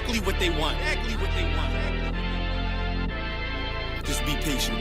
exactly what they want. Just be patient.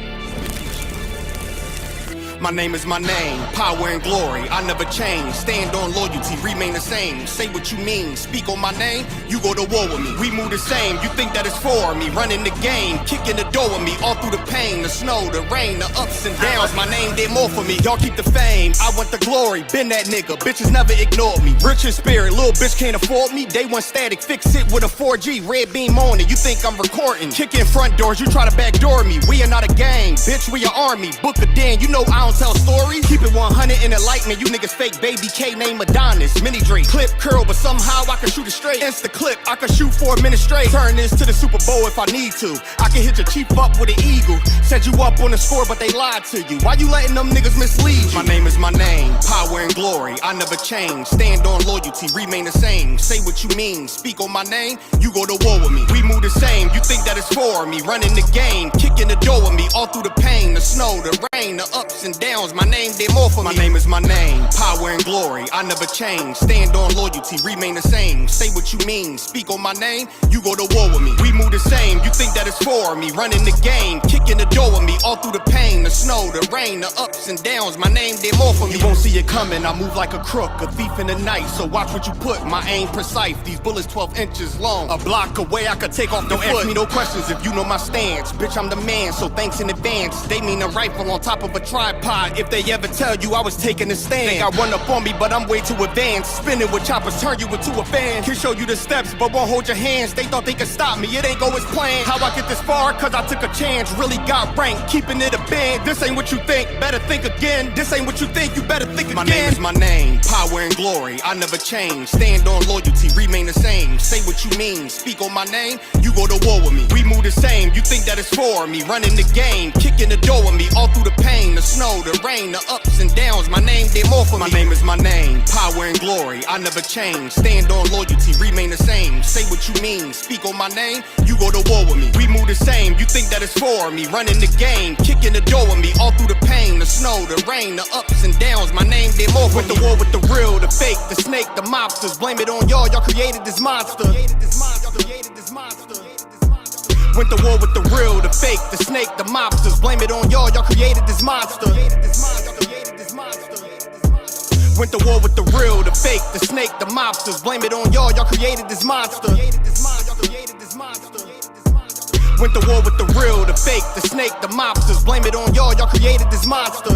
My name is my name, power and glory, I never change. Stand on loyalty, remain the same. Say what you mean, speak on my name, you go to war with me. We move the same, you think that it's for me. Running the game, kicking the door with me. All through the pain, the snow, the rain, the ups and downs. My name did more for me, y'all keep the fame. I want the glory, been that nigga, bitches never ignored me. Rich in spirit, little bitch can't afford me. Day one static, fix it with a 4G, red beam on it. You think I'm recording, kicking front doors, you try to backdoor me. We are not a gang, bitch, we an army. Book a den, you know I don't tell stories. Keep it 100 in the light, man, you niggas fake. Baby K name Adonis, mini Drake, clip curl, but somehow I can shoot it straight. Insta clip, I can shoot for a minute straight. Turn this to the Super Bowl if I need to. I can hit your chief up with an eagle. Set you up on the score, but they lied to you. Why you letting them niggas mislead you? My name is my name, power and glory, I never change. Stand on loyalty, remain the same. Say what you mean, speak on my name, you go to war with me. We move the same, you think that it's for me. Running the game, kicking the door with me. All through the pain, the snow, the rain, the ups and downs. My name did more for me. My name is my name, power and glory, I never change. Stand on loyalty, remain the same. Say what you mean, speak on my name, you go to war with me. We move the same, you think that it's for me. Running the game, kicking the door with me. All through the pain, the snow, the rain, the ups and downs. My name did more for me. You won't see it coming, I move like a crook, a thief in the night. So watch what you put, my aim precise. These bullets 12 inches long, a block away I could take off the foot. Don't ask me no questions if you know my stance. Bitch, I'm the man, so thanks in advance. They mean a rifle on top of a tripod. If they ever tell you I was taking a stand. Think I run up on me, but I'm way too advanced. Spinning with choppers, turn you into a fan. Can show you the steps, but won't hold your hands. They thought they could stop me, it ain't go as planned. How I get this far? Cause I took a chance. Really got ranked, keeping it a band. This ain't what you think, better think again. This ain't what you think, you better think again. My name is my name, power and glory, I never change. Stand on loyalty, remain the same. Say what you mean, speak on my name, you go to war with me. We move the same, you think that it's for me. Running the game, kicking the door with me. All through the pain, the snow, the rain, the ups and downs. My name did more for me. My name is my name, power and glory, I never change. Stand on loyalty, remain the same. Say what you mean, speak on my name, you go to war with me. We move the same, you think that it's for me. Running the game, kicking the door with me. All through the pain, the snow, the rain, the ups and downs. My name did more for me. Went to war with the real, the fake, the snake, the mobsters. Blame it on y'all, y'all created this monster. Went to war with the real, the fake, the snake, the mobsters. Blame it on y'all, y'all created this monster. Went to war with the real, the fake, the snake, the mobsters. Blame it on y'all, y'all created this monster. Went to war with the real, the fake, the snake, the mobsters. Blame it on y'all, y'all created this monster.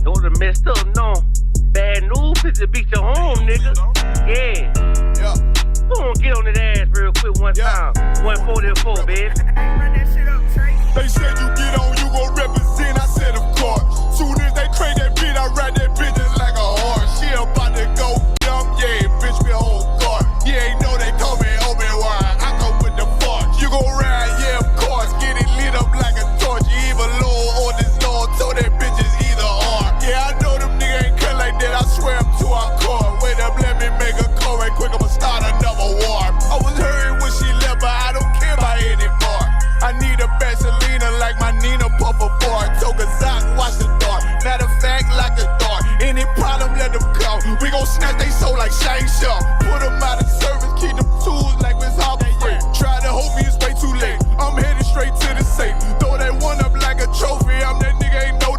Those are messed up, no. Bad news, it's to beat your home, nigga. Yeah. Go on, get on that ass real quick one time. 144, baby. Run that shit up, Trey. They said you get on, you gon' represent. I said, of course. Soon as they crank that beat, I ride that bitch just like a horse. She about to go dumb, yeah, bitch, be whole guard. You ain't know they call me Obi-Wan. I go with the force. You gon' ride, yeah, of course. Get it lit up like a torch. You even low on this Lord, so that bitch is either or. Yeah, I know them niggas ain't cut like that. I swear I'm to our core. Wait up, let me make a call right quick. I'ma start another war. I was hurried when she left, but I don't care about anymore. I need a Vaselina like my Nina Puffer bar. Took a Zoc, watch the dark. Matter of fact, like the dark. Any problem, let them come. We gon' snatch they soul like Shane Sharp. Put them out of service, keep them tools like Miss Hopper free. Try to hold me, it's way too late. I'm headed straight to the safe. Throw that one up like a trophy. I'm that nigga, ain't no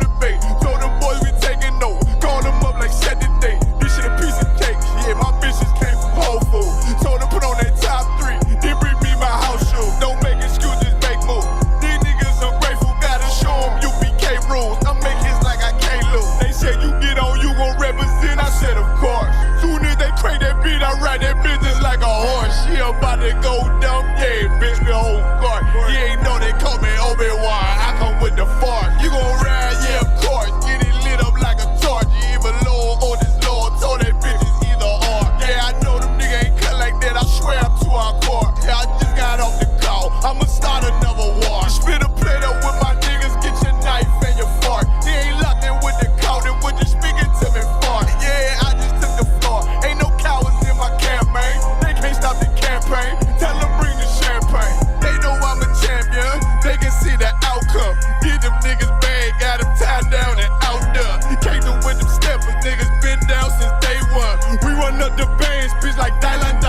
to go dumb, yeah, bitch, me whole guard. You ain't know they call me Obi-Wan, I come with the fart. You gon' ride, yeah, of course, get it lit up like a torch. You even low or this low, told that bitch is either or. Yeah, I know them niggas ain't cut like that, I swear I'm too hardcore. Yeah, I just got off the call, I'ma start another war. Spit a plate up with my niggas, get your knife and your fork. He ain't locked in with the count, and what you speaking to me for? Yeah, I just took the floor, ain't no cowards in my campaign. They can't stop the campaign, tell them bring the champagne. They know I'm a champion, they can see the outcome. Get them niggas bad, got them tied down and out there. Came through with them steppers, niggas been down since day one. We run up the bands, bitch, like Dylan.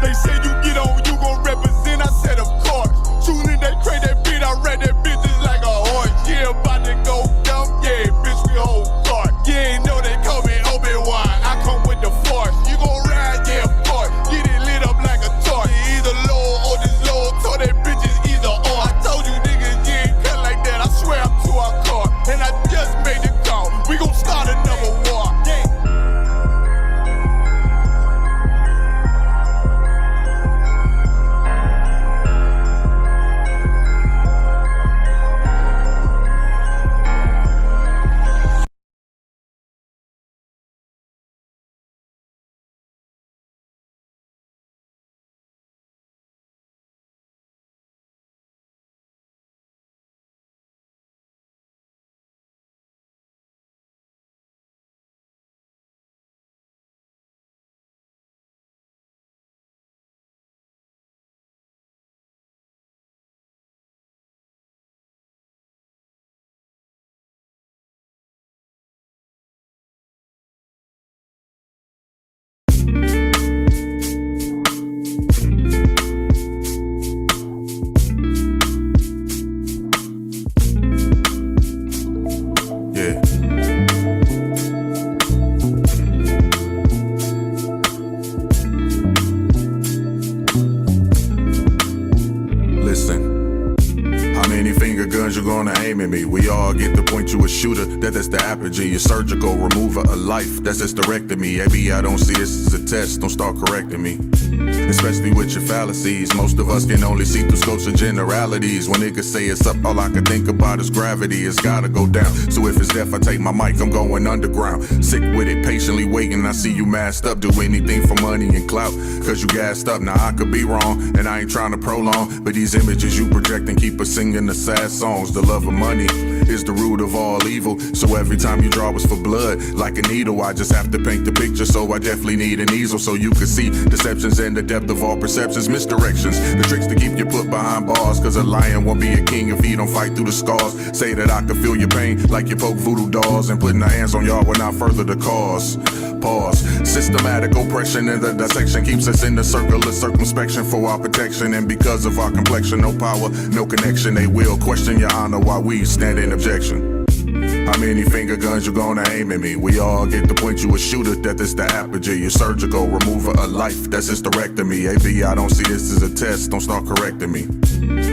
They say you get on, you gon' represent, I said of course. Soon as they create that beat, I read that bitch just like a horse. Yeah, about to go dumb, yeah, bitch, we whole guard. You ain't know they call me Obi-Wan, I come with the force. You gon' ride, yeah, of course, get it lit up like a torch. You either low or this low, told that bitch is either or. I told you niggas, you ain't cut like that, I swear I'm too hardcore. And I just made the call, we gon' start another war. Yeah. We all get to point you a shooter, that's the apogee. A surgical remover of life, that's hysterectomy. Maybe I don't see this as a test, don't start correcting me. Especially with your fallacies, most of us can only see through scopes of generalities. When niggas say it's up, all I can think about is gravity. It's gotta go down, so if it's death, I take my mic, I'm going underground. Sick with it, patiently waiting, I see you masked up. Do anything for money and clout, cause you gassed up. Now I could be wrong, and I ain't trying to prolong, but these images you project and keep us singing the sad songs. The love of money is the root of all evil, so every time you draw us for blood, like a needle, I just have to paint the picture, so I definitely need an easel, so you can see deceptions and the depth of all perceptions, misdirections, the tricks to keep you put behind bars, cause a lion won't be a king if he don't fight through the scars. Say that I can feel your pain, like you poke voodoo dolls, and putting our hands on y'all will not further the cause. Pause. Systematic oppression in the dissection keeps us in the circle of circumspection for our protection, and because of our complexion, no power, no connection, they will question your honor while we stand in objection. How many finger guns you gonna aim at me? We all get to point you a shooter, death is the apogee. A surgical remover of life, that's hysterectomy. AB, I don't see this as a test, don't start correcting me.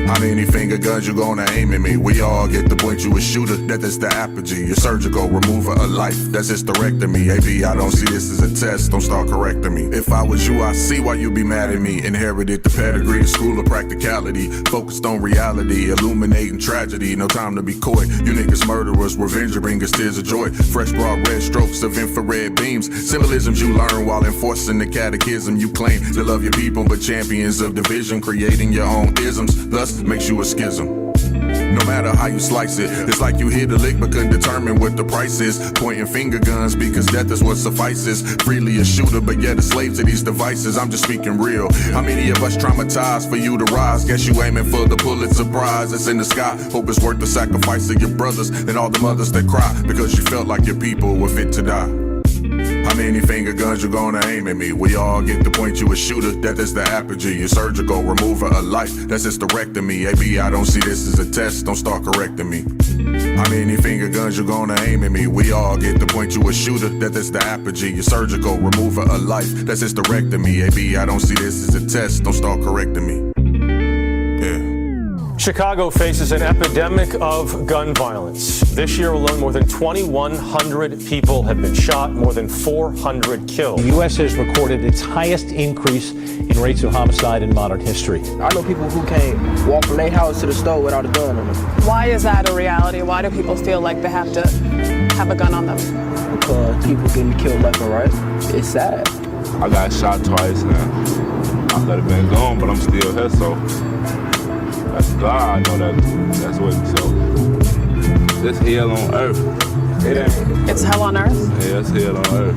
How many finger guns you gonna aim at me? We all get to point you a shooter, death is the apogee. A surgical remover of life, that's hysterectomy. AB, I don't see this as a test, don't start correcting me. If I was you, I see why you be mad at me. Inherited the pedigree, the school of practicality, focused on reality, illuminating tragedy. No time to be coy, you niggas murderers, revenge bring us tears of joy. Fresh broad red strokes of infrared beams, symbolisms you learn while enforcing the catechism. You claim to love your people, but champions of division, creating your own isms, thus makes you a schism. No matter how you slice it, it's like you hit a lick but couldn't determine what the price is. Pointing finger guns because death is what suffices. Freely a shooter but yet a slave to these devices. I'm just speaking real. How many of us traumatized for you to rise? Guess you aiming for the Pulitzer Prize that's in the sky. Hope it's worth the sacrifice of your brothers and all the mothers that cry because you felt like your people were fit to die. How many finger guns you gonna aim at me? We all get to point you a shooter, death is the apogee. A surgical remover of life, that's hysterectomy. AB, I don't see this as a test, don't start correcting me. How many finger guns you gonna aim at me? We all get to point you a shooter, death is the apogee. A surgical remover of life, that's hysterectomy. AB, I don't see this as a test, don't start correcting me. Chicago faces an epidemic of gun violence. This year alone, more than 2,100 people have been shot, more than 400 killed. The U.S. has recorded its highest increase in rates of homicide in modern history. I know people who can't walk from their house to the store without a gun on them. Why is that a reality? Why do people feel like they have to have a gun on them? Because people getting killed left and right. It's sad. I got shot twice now. I could have been gone, but I'm still here, so that's God. I know that's what. So this hell on earth. It ain't. It's hell on earth? Yeah, it's hell on earth.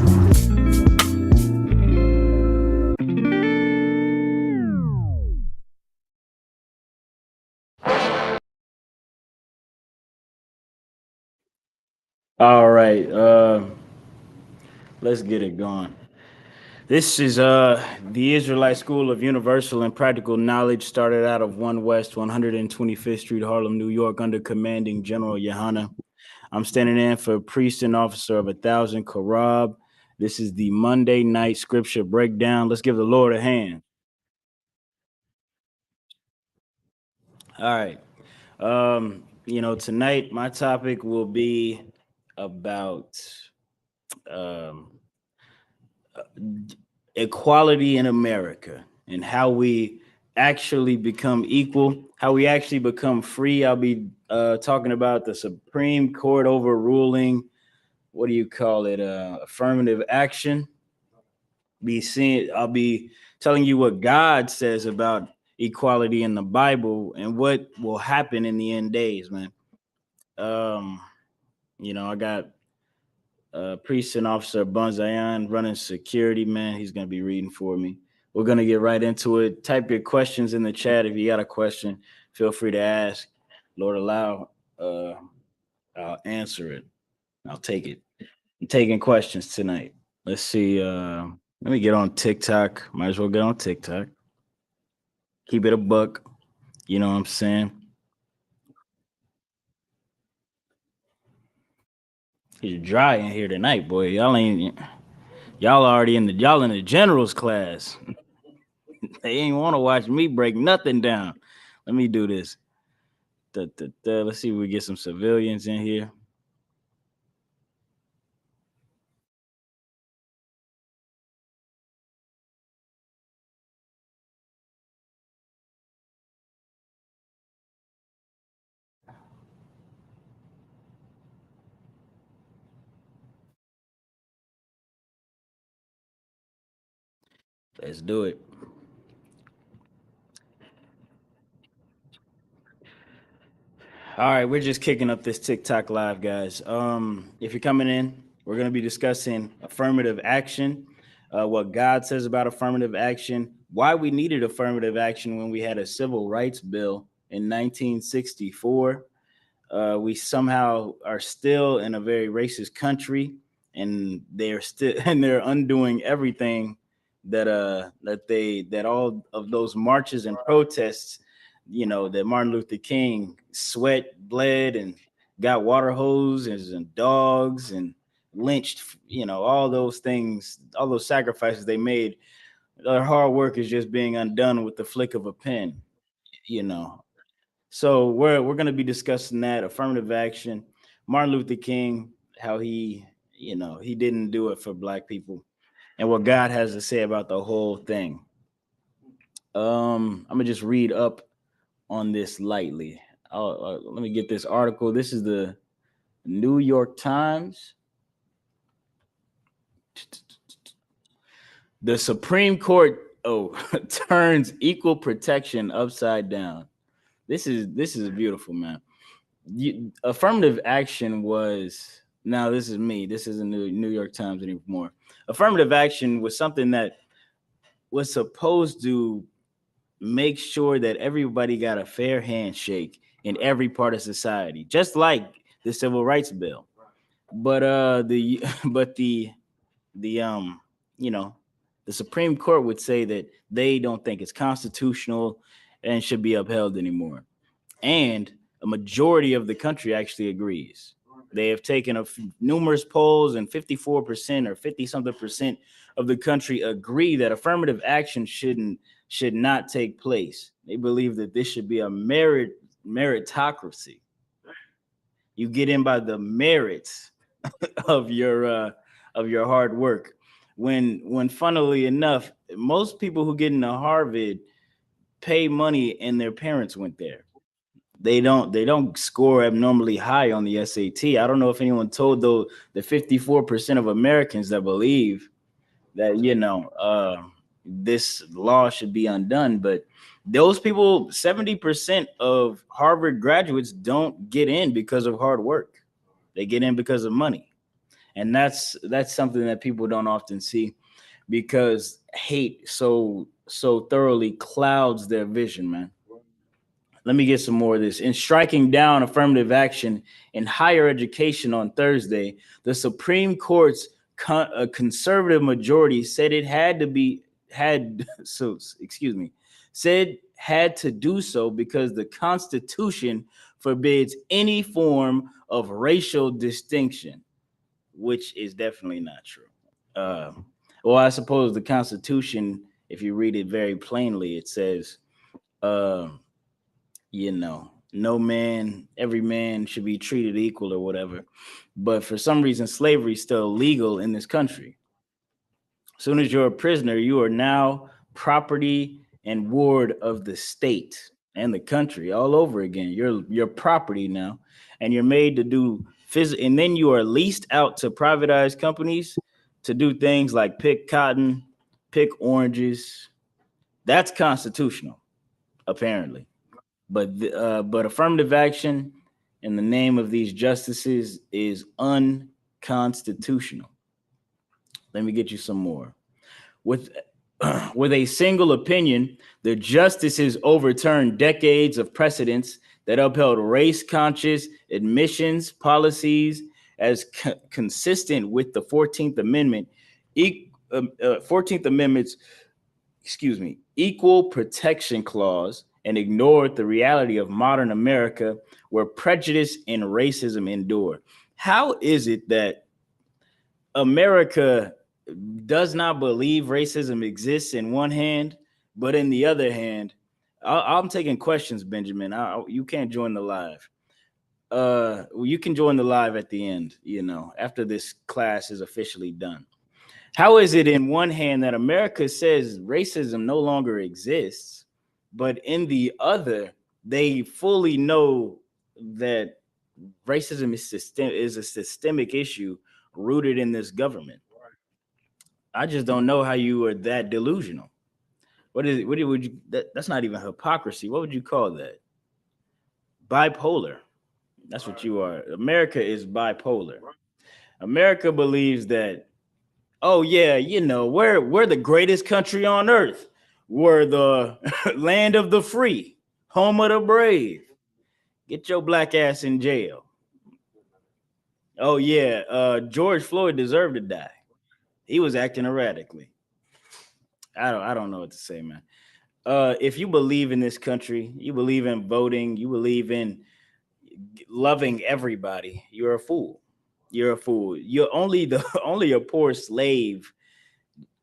All right, let's get it going. This is the Israelite School of Universal and Practical Knowledge, started out of 1 West 125th Street, Harlem, New York, under commanding General Yohana. I'm standing in for Priest and Officer of 1,000 Karab. This is the Monday night scripture breakdown. Let's give the Lord a hand. All right. Tonight my topic will be about equality in America and how we actually become equal, how we actually become free. I'll be talking about the Supreme Court overruling, what do you call it, affirmative action. I'll be telling you what God says about equality in the Bible and what will happen in the end days, man. I got Priest and Officer Bunzayan running security, man. He's going to be reading for me. We're going to get right into it. Type your questions in the chat. If you got a question, feel free to ask. Lord allow, I'll answer it. I'll take it. I'm taking questions tonight. Let's see. Let me get on TikTok. Might as well get on TikTok. Keep it a buck. You know what I'm saying? It's dry in here tonight, boy. Y'all already in the generals class. They ain't want to watch me break nothing down. Let me do this. Let's see if we get some civilians in here. Let's do it. All right, we're just kicking up this TikTok live, guys. If you're coming in, we're going to be discussing affirmative action, what God says about affirmative action, why we needed affirmative action when we had a civil rights bill in 1964. We somehow are still in a very racist country, and they're undoing everything that all of those marches and protests, that Martin Luther King sweat, bled, and got water hoses and dogs and lynched, all those things, all those sacrifices they made. Their hard work is just being undone with the flick of a pen, So we're going to be discussing that affirmative action, Martin Luther King, how he didn't do it for Black people, and what God has to say about the whole thing. I'm gonna just read up on this lightly. Let me get this article. This is the New York Times. The Supreme Court turns equal protection upside down. This is beautiful, man. Affirmative action was, now this is me. This isn't the New York Times anymore. Affirmative action was something that was supposed to make sure that everybody got a fair handshake in every part of society, just like the Civil Rights Bill. But the Supreme Court would say that they don't think it's constitutional and should be upheld anymore. And a majority of the country actually agrees. They have taken numerous polls, and 54% or 50-something% of the country agree that affirmative action should not take place. They believe that this should be a meritocracy. You get in by the merits of your hard work. When funnily enough, most people who get into Harvard pay money and their parents went there. They don't score abnormally high on the SAT. I don't know if anyone told the 54% of Americans that believe that this law should be undone, but those people, 70% of Harvard graduates don't get in because of hard work. They get in because of money. And that's something that people don't often see, because hate so thoroughly clouds their vision, man. Let me get some more of this. In striking down affirmative action in higher education on Thursday, the Supreme Court's conservative majority said it had to do so because the Constitution forbids any form of racial distinction, which is definitely not true. Well, I suppose the Constitution, if you read it very plainly, it says, every man should be treated equal or whatever. But for some reason, slavery is still legal in this country. As soon as you're a prisoner, you are now property and ward of the state and the country all over again. You're property now, and you're made to do and then you are leased out to privatized companies to do things like pick cotton, pick oranges. That's constitutional, apparently. But affirmative action in the name of these justices is unconstitutional. Let me get you some more. With a single opinion, the justices overturned decades of precedents that upheld race-conscious admissions policies as consistent with the 14th Amendment. 14th Amendment's, Equal Protection Clause, and ignored the reality of modern America, where prejudice and racism endure. How is it that America does not believe racism exists in one hand, but in the other hand, I'm taking questions, Benjamin. You can't join the live. You can join the live at the end, after this class is officially done. How is it in one hand that America says racism no longer exists, but in the other, they fully know that racism is a systemic issue rooted in this government? I just don't know how you are that delusional. What is it? Would you? That's not even hypocrisy. What would you call that? Bipolar. That's what you are. America is bipolar. America believes that, oh yeah, we're the greatest country on earth. We're the land of the free, home of the brave. Get your black ass in jail. Oh yeah, George Floyd deserved to die. He was acting erratically. I don't know what to say, man. If you believe in this country, you believe in voting, you believe in loving everybody, you're a fool. You're a fool. Only a poor slave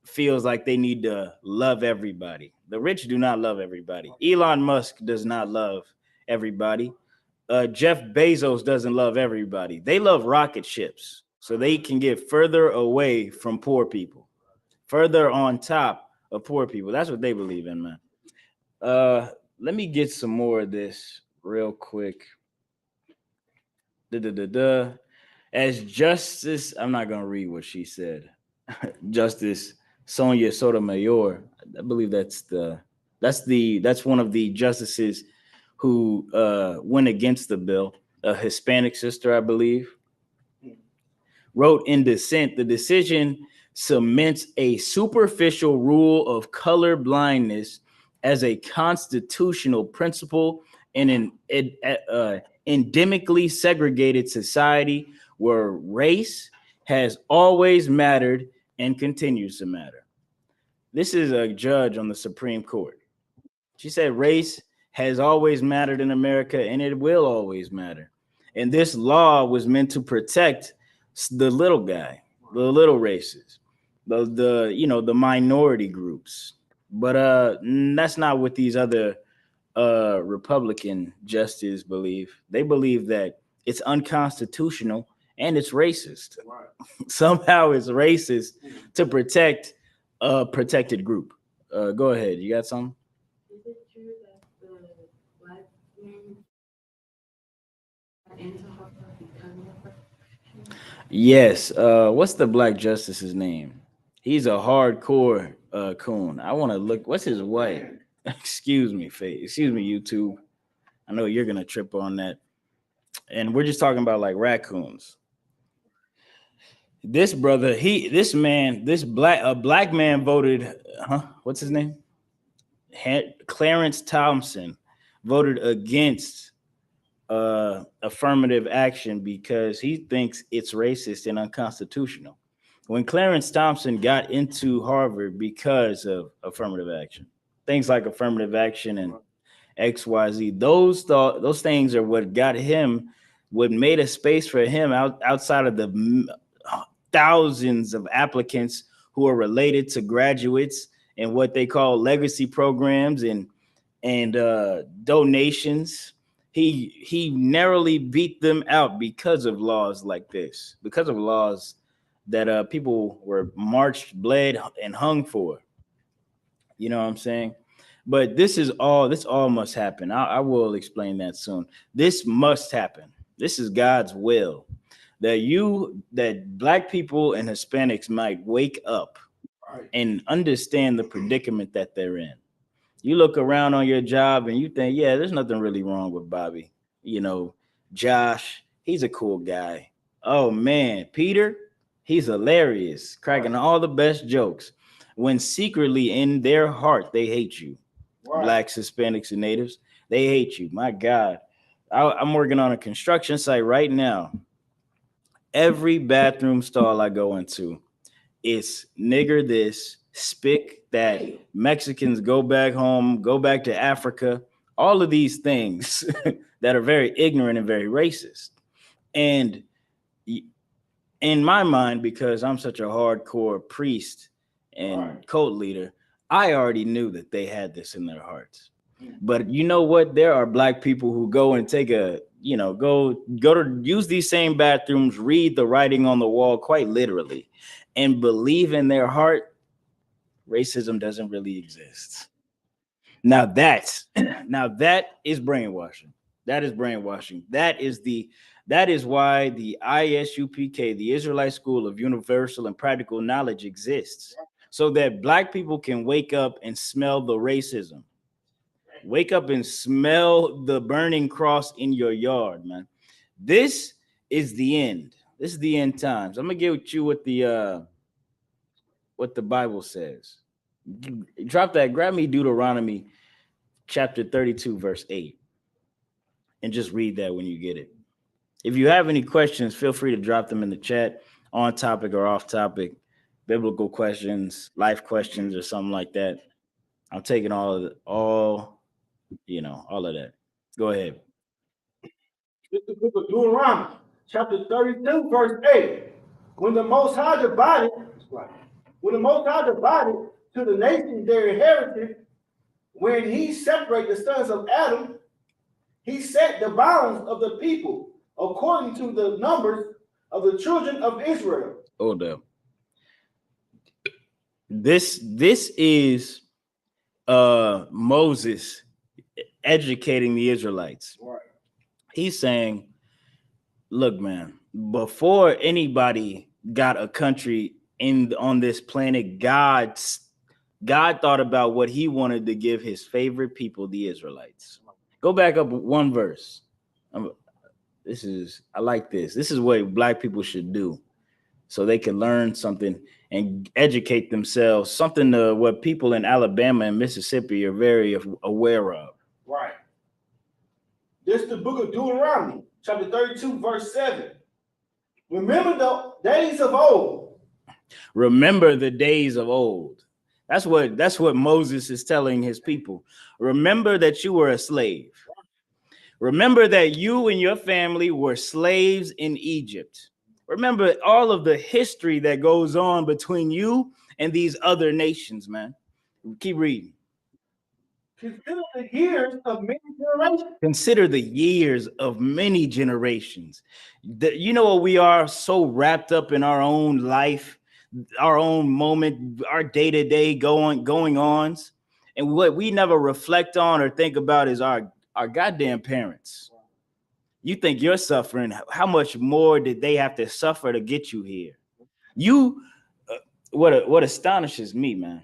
feels like they need to love everybody. The rich do not love everybody. Elon Musk does not love everybody. Jeff Bezos doesn't love everybody. They love rocket ships so they can get further away from poor people, further on top of poor people. That's what they believe in, man. Let me get some more of this real quick. As Justice, I'm not gonna read what she said. Justice Sonia Sotomayor, I believe that's one of the justices who went against the bill. A Hispanic sister, I believe, wrote in dissent, the decision cements a superficial rule of color blindness as a constitutional principle in an endemically segregated society where race has always mattered and continues to matter. This is a judge on the Supreme Court. She said race has always mattered in America and it will always matter. And this law was meant to protect the little guy, the little races, the minority groups. But that's not what these other Republican justice believe. They believe that it's unconstitutional and it's racist. Right. Somehow it's racist to protect a protected group. Go ahead. You got something? Is it true that the black men into Harvard because of Yes. What's the black justice's name? He's a hardcore coon. I want to look. What's his wife? Excuse me, Faye. Excuse me, YouTube. I know you're gonna trip on that. And we're just talking about like raccoons. This brother, a black man voted, what's his name? Clarence Thompson voted against affirmative action because he thinks it's racist and unconstitutional. When Clarence Thompson got into Harvard because of affirmative action, things like affirmative action and XYZ, those things are what got him, what made a space for him outside of the thousands of applicants who are related to graduates and what they call legacy programs and donations. He narrowly beat them out because of laws like this, because of laws that people were marched, bled, and hung for. You know what I'm saying? But this all must happen. I will explain that soon. This must happen. This is God's will. That black people and Hispanics might wake up and understand the predicament that they're in. You look around on your job and you think, yeah, there's nothing really wrong with Bobby. You know, Josh, he's a cool guy. Oh man, Peter, he's hilarious, cracking all the best jokes. When secretly in their heart, they hate you. Blacks, Hispanics, and natives, they hate you. My God. I'm working on a construction site right now. Every bathroom stall I go into, it's nigger this, spick that, Mexicans go back home, go back to Africa, all of these things that are very ignorant and very racist. And in my mind, because I'm such a hardcore priest and cult leader, I already knew that they had this in their hearts. But you know what? There are black people who go and take go to use these same bathrooms, read the writing on the wall quite literally, and believe in their heart racism doesn't really exist. Now that is brainwashing. That is brainwashing. That is why the ISUPK, the Israelite School of Universal and Practical Knowledge, exists, so that black people can wake up and smell the racism. Wake up and smell the burning cross in your yard, man. This is the end. This is the end times. I'm gonna get with you what the Bible says. Drop that. Grab me Deuteronomy chapter 32, verse 8, and just read that when you get it. If you have any questions, feel free to drop them in the chat, on topic or off topic, biblical questions, life questions, or something like that. I'm taking all of that. Go ahead. It's the book of Deuteronomy, chapter 32, verse 8. When the Most High divided to the nations their inheritance, when he separated the sons of Adam, he set the bounds of the people according to the numbers of the children of Israel. Hold up. This is Moses educating the Israelites. Right. He's saying, look, man, before anybody got a country on this planet, God thought about what he wanted to give his favorite people, the Israelites. Go back up one verse. I like this. This is what black people should do so they can learn something and educate themselves, something what people in Alabama and Mississippi are very aware of. Right. This is the book of Deuteronomy, chapter 32, verse 7. Remember the days of old. Remember the days of old. That's what Moses is telling his people. Remember that you were a slave. Remember that you and your family were slaves in Egypt. Remember all of the history that goes on between you and these other nations, man. Keep reading. Consider the years of many generations. Consider the years of many generations. You know what we are so wrapped up in our own life, our own moment, our day-to-day going ons. And what we never reflect on or think about is our goddamn parents. You think you're suffering. How much more did they have to suffer to get you here? What astonishes me, man,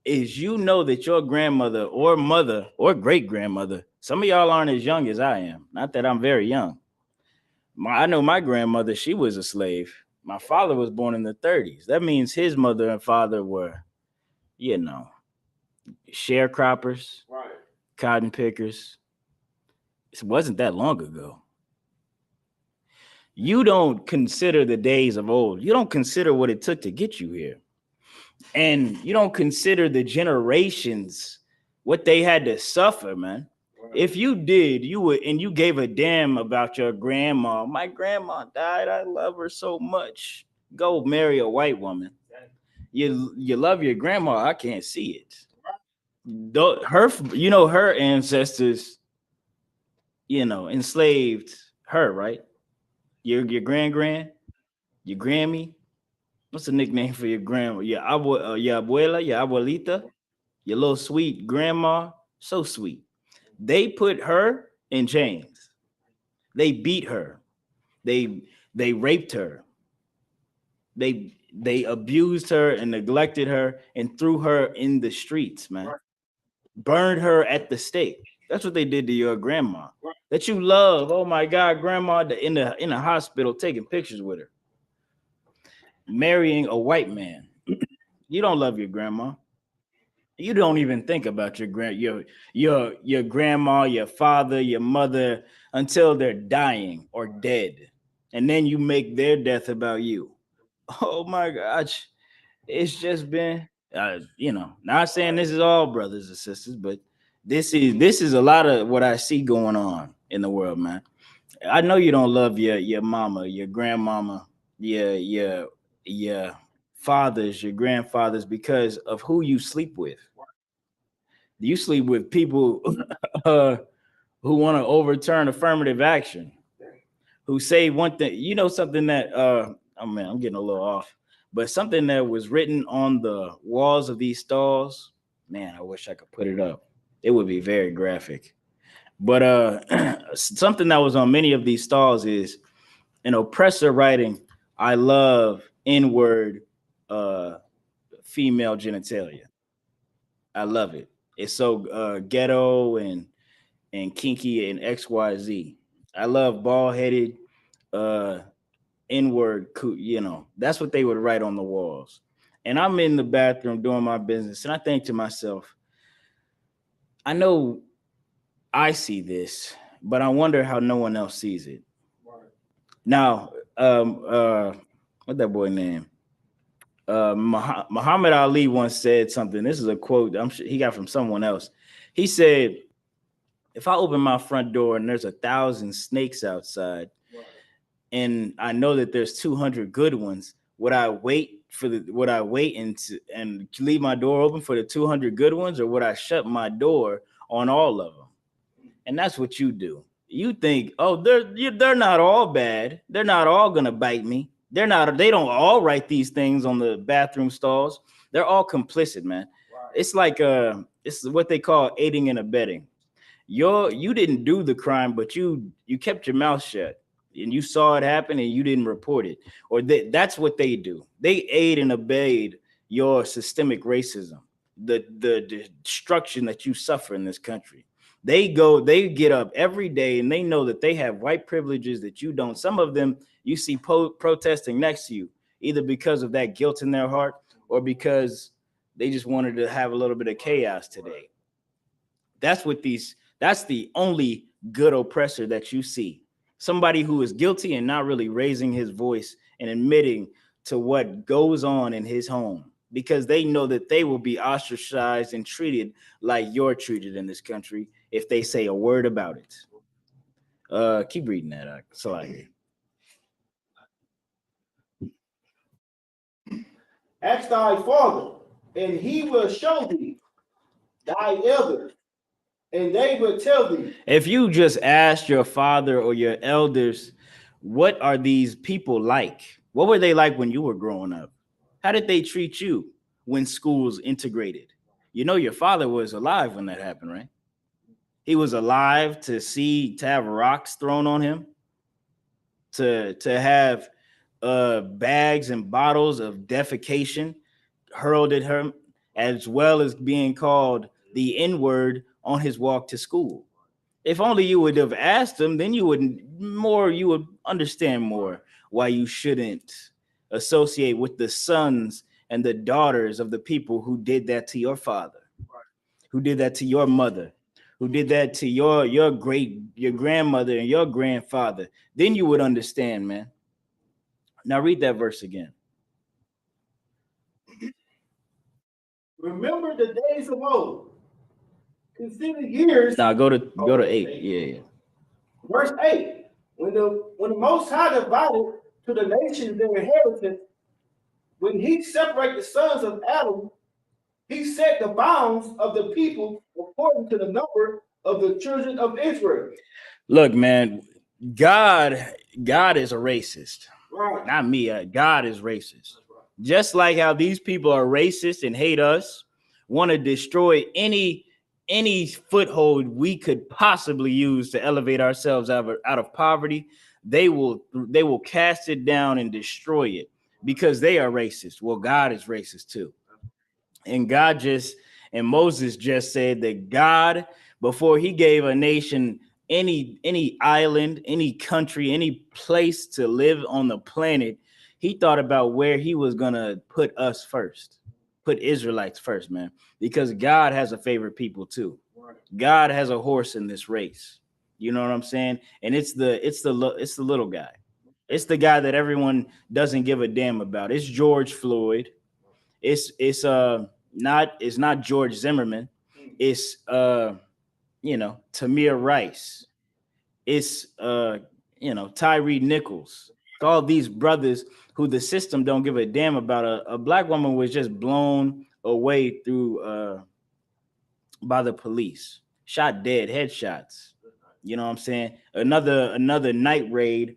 is you know that your grandmother or mother or great grandmother, some of y'all aren't as young as I am. Not that I'm very young. I know my grandmother, she was a slave. My father was born in the 30s. That means his mother and father were, sharecroppers, right, cotton pickers. It wasn't that long ago. You don't consider the days of old. You don't consider what it took to get you here. And you don't consider the generations, what they had to suffer, man. Right. If you did, you would, and you gave a damn about your grandma. My grandma died. I love her so much. Go marry a white woman. You love your grandma. I can't see it. Her ancestors, enslaved her, right? Your grand, your Grammy. What's the nickname for your grandma? Your abuela, your abuelita, your little sweet grandma. So sweet. They put her in chains. They beat her. They raped her. They abused her and neglected her and threw her in the streets, man. Burned her at the stake. That's what they did to your grandma. That you love. Oh my God, grandma in the hospital taking pictures with her. Marrying a white man. You don't love your grandma. You don't even think about your grandma, your father, your mother until they're dying or dead. And then you make their death about you. Oh my gosh. It's just been not saying this is all brothers and sisters, but this is a lot of what I see going on in the world, man. I know you don't love your mama, your grandmama, your fathers, your grandfathers, because of who you sleep with. You sleep with people who want to overturn affirmative action, who say one thing. Something that I'm getting a little off, but something that was written on the walls of these stalls. Man, I wish I could put it up. It would be very graphic. But something that was on many of these stalls is an oppressor writing, "I love N-word female genitalia. I love it. It's so ghetto and kinky and XYZ. I love bald-headed N-word, that's what they would write on the walls. And I'm in the bathroom doing my business, and I think to myself, I know I see this, but I wonder how no one else sees it. Right. Now, what that boy name? Muhammad Ali once said something. This is a quote I'm sure he got from someone else. He said, if I open my front door and there's 1,000 snakes outside, right, and I know that there's 200 good ones, would I wait and leave my door open for the 200 good ones, or would I shut my door on all of them? And that's what you do. You think, oh, they're not all bad. They're not all gonna bite me. They don't all write these things on the bathroom stalls. They're all complicit, man. Right. It's like it's what they call aiding and abetting. You didn't do the crime, but you kept your mouth shut and you saw it happen and you didn't report it. Or that's what they do. They aid and abet your systemic racism, the destruction that you suffer in this country. They get up every day and they know that they have white privileges that you don't. Some of them you see protesting next to you, either because of that guilt in their heart or because they just wanted to have a little bit of chaos today. That's the only good oppressor that you see. Somebody who is guilty and not really raising his voice and admitting to what goes on in his home, because they know that they will be ostracized and treated like you're treated in this country if they say a word about it. Keep reading that. So I hear. Ask thy father, and he will show thee. thy elders, and they will tell thee. If you just asked your father or your elders, what are these people like? What were they like when you were growing up? How did they treat you when schools integrated? You know, your father was alive when that happened, right? He was alive to have rocks thrown on him, to have bags and bottles of defecation hurled at him, as well as being called the N-word on his walk to school. If only you would have asked him, then you would understand more why you shouldn't associate with the sons and the daughters of the people who did that to your father, who did that to your mother, who did that to your grandmother and your grandfather. Then you would understand, man. Now read that verse again. Remember the days of old. Consider years. Now go to 8. Yeah. Verse 8. When the Most High divided to the nations their inheritance, when he separated the sons of Adam, he set the bounds of the people according to the number of the children of Israel. Look, man, God is a racist. Right. Not me. God is racist. Just like how these people are racist and hate us, want to destroy any foothold we could possibly use to elevate ourselves out of poverty, they will cast it down and destroy it because they are racist. Well, God is racist too. And Moses just said that God, before he gave a nation any island, any country, any place to live on the planet, he thought about where he was going to put us first, put Israelites first, man, because God has a favorite people too. God has a horse in this race. You know what I'm saying? And it's the little guy. It's the guy that everyone doesn't give a damn about. It's George Floyd. It's not George Zimmerman. It's Tamir Rice. It's Tyree Nichols. All these brothers who the system don't give a damn about. A black woman was just blown away through by the police, shot dead, headshots. You know what I'm saying? Another night raid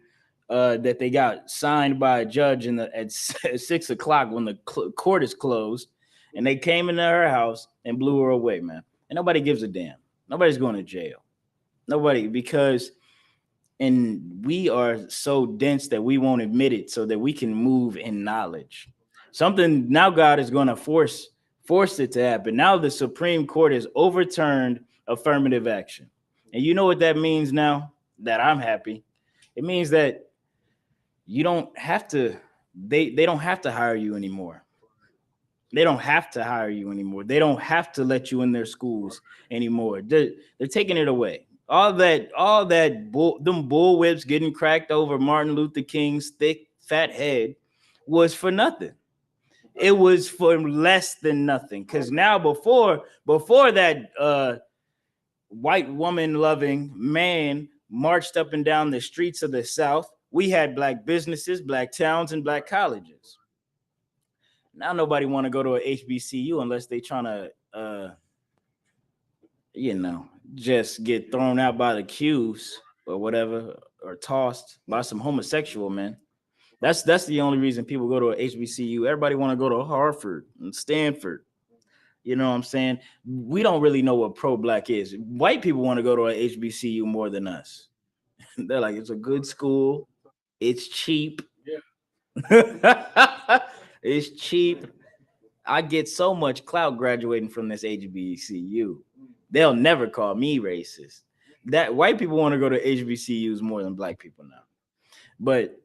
that they got signed by a judge at 6 o'clock when the court is closed, and they came into her house and blew her away, man. And nobody gives a damn. Nobody's going to jail. Nobody, because we are so dense that we won't admit it, so that we can move in knowledge. Something now God is going to force it to happen. Now the Supreme Court has overturned affirmative action. And you know what that means now that I'm happy? It means that you don't have to, they don't have to hire you anymore. They don't have to hire you anymore. They don't have to let you in their schools anymore. They're taking it away. All that them bullwhips getting cracked over Martin Luther King's thick, fat head was for nothing. It was for less than nothing. Because now before that white woman loving man marched up and down the streets of the South, we had black businesses, black towns, and black colleges. Now nobody want to go to a HBCU unless they trying to just get thrown out by the Qs or whatever, or tossed by some homosexual men. That's the only reason people go to a HBCU. Everybody want to go to Harvard and Stanford. You know what I'm saying? We don't really know what pro-black is. White people want to go to a HBCU more than us. They're like, it's a good school. It's cheap. Yeah. It's cheap. I get so much clout graduating from this HBCU. They'll never call me racist. That white people want to go to HBCUs more than black people now. But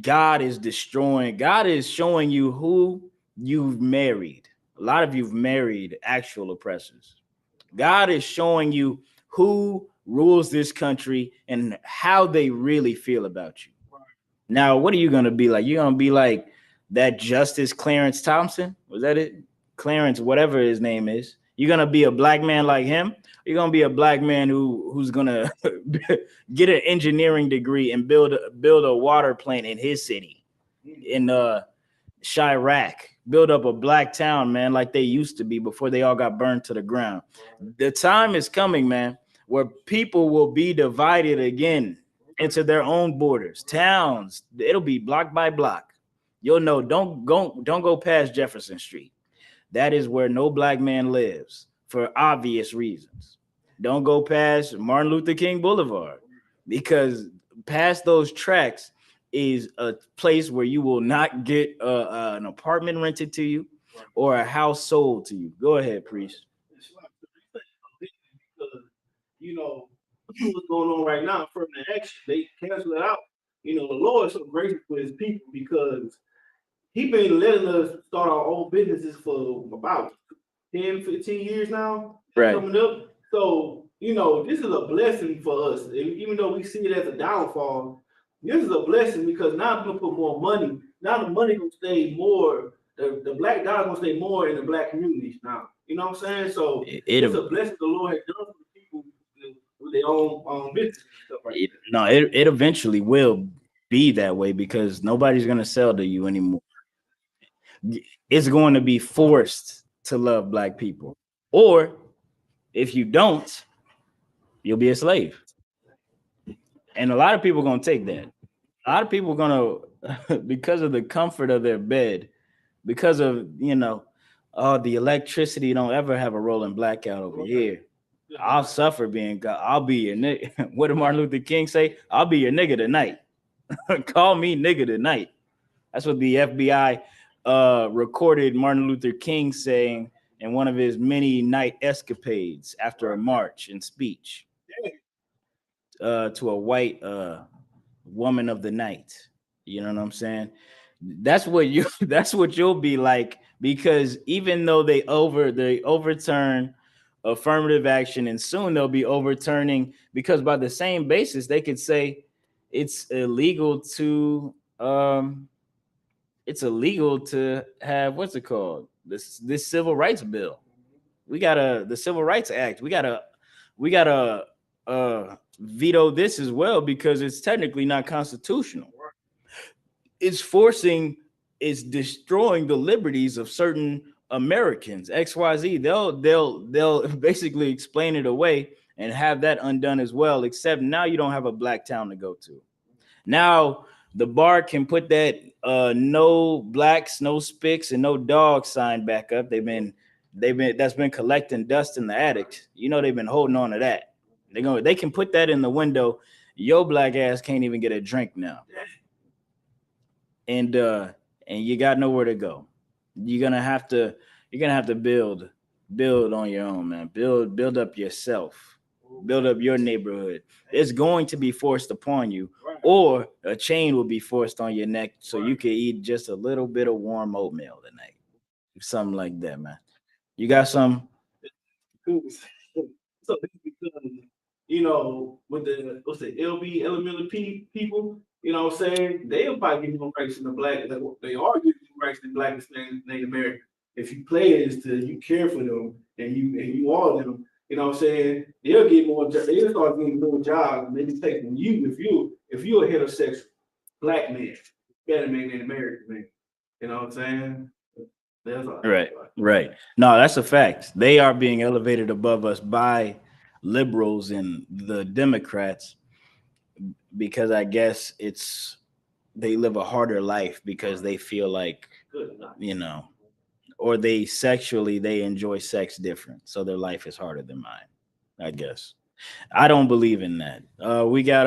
God is destroying. God is showing you who you've married. A lot of you've married actual oppressors. God is showing you who rules this country and how they really feel about you. Now, what are you going to be like? You're going to be like that Justice Clarence Thompson? Was that it? Clarence, whatever his name is. You're going to be a black man like him? You're going to be a black man who's going to get an engineering degree and build a water plant in his city, in Chirac, build up a black town, man, like they used to be before they all got burned to the ground. The time is coming, man, where people will be divided again into their own borders, towns. It'll be block by block. You'll know, don't go past Jefferson Street. That is where no black man lives for obvious reasons. Don't go past Martin Luther King Boulevard, because past those tracks is a place where you will not get an apartment rented to you or a house sold to you. Go ahead, priest. You know, what's going on right now from the action, they cancel it out. You know, the Lord is so gracious for his people because he been letting us start our own businesses for about 10, 15 years now. Right. Coming up. So, you know, this is a blessing for us. Even though we see it as a downfall, this is a blessing because now I'm gonna put more money. Now the money gonna stay more, the black dollar gonna stay more in the black communities now. You know what I'm saying? So it's a blessing the Lord has done for the people with their own business and stuff like that. No, it eventually will be that way because nobody's gonna sell to you anymore. It's going to be forced to love black people. Or if you don't, you'll be a slave. And a lot of people are going to take that. A lot of people are going to, because of the comfort of their bed, because of, you know, the electricity don't ever have a rolling blackout over here. I'll suffer being, I'll be your nigga. What did Martin Luther King say? I'll be your nigga tonight. Call me nigga tonight. That's what the FBI recorded Martin Luther King saying in one of his many night escapades after a march and speech to a white woman of the night. You know what I'm saying? That's what you'll be like, because even though they overturn affirmative action, and soon they'll be overturning, because by the same basis they could say it's illegal to have, what's it called, this civil rights bill. We got the Civil Rights Act. We gotta veto this as well because it's technically not constitutional. It's destroying the liberties of certain Americans. XYZ. They'll basically explain it away and have that undone as well. Except now you don't have a black town to go to. Now the bar can put that no blacks, no spics, and no dogs sign back up. That's been collecting dust in the attic. You know, they've been holding on to that. They can put that in the window. Your black ass can't even get a drink now. And you got nowhere to go. You're gonna have to build on your own, man. Build up yourself. Build up your neighborhood. It's going to be forced upon you, or a chain will be forced on your neck so you can eat just a little bit of warm oatmeal tonight. Something like that, man. You got some? So because, you know, with the LB people, you know what I'm saying? They'll probably give you rights in the black. They are giving you rights in black and Native American. If you play it as to you care for them and you are them, you know what I'm saying? They'll get more. They'll start getting more jobs. Maybe taking you if you're a heterosexual black man, better man than American man. You know what I'm saying? That's all. Right. No, that's a fact. They are being elevated above us by liberals and the Democrats, because I guess they live a harder life because they feel like, you know, or they enjoy sex different, so their life is harder than mine, I guess. I don't believe in that. We got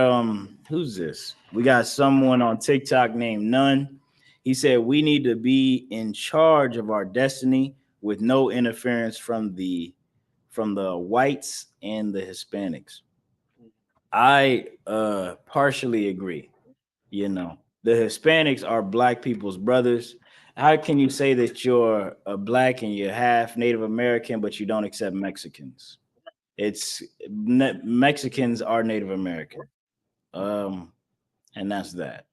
who's this? We got someone on TikTok named None. He said we need to be in charge of our destiny with no interference from the whites and the Hispanics. I partially agree. You know, the Hispanics are black people's brothers. How can you say that you're a black and you're half Native American, but you don't accept Mexicans? Mexicans are Native American. And that's that.